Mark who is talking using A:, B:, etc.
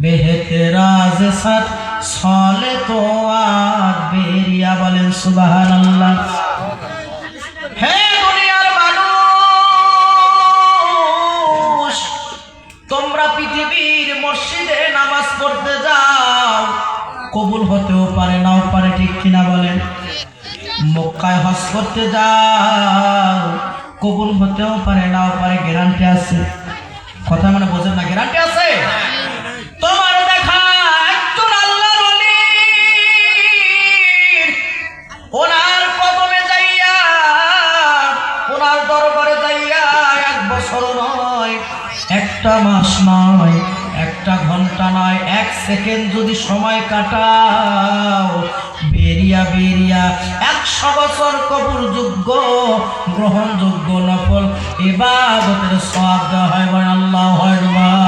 A: বেহেতেরাজ সাত সলে তো আর বেরিয়া বলেন সুবহানাল্লাহ। হে দুনিয়ার মানুষ, তোমরা পৃথিবীর মসজিদে নামাজ পড়তে যাও, কবুল হতেও পারে নাও পারে, ঠিক কিনা বলেন? মক্কায় হজ করতে যাও, কবুল হতেও পারে নাও পারে, গ্যারান্টি আছে? কথা মানে বোঝেন না? গ্যারান্টি আছে? তোমার দেখা একজন আল্লাহর ওলি, ওনার কদমে যাইয়া, ওনার দরবারে যাইয়া 1 বছর নয়, 1টা মাস নয়, 1টা ঘন্টা নয়, 1 সেকেন্ড যদি সময় কাটাও, বেরিয়া বেরিয়া 100 বছর কবুলযোগ্য গ্রহণযোগ্য নফল ইবাদতের সওয়াব দেওয়া হয়। আল্লাহু আকবার।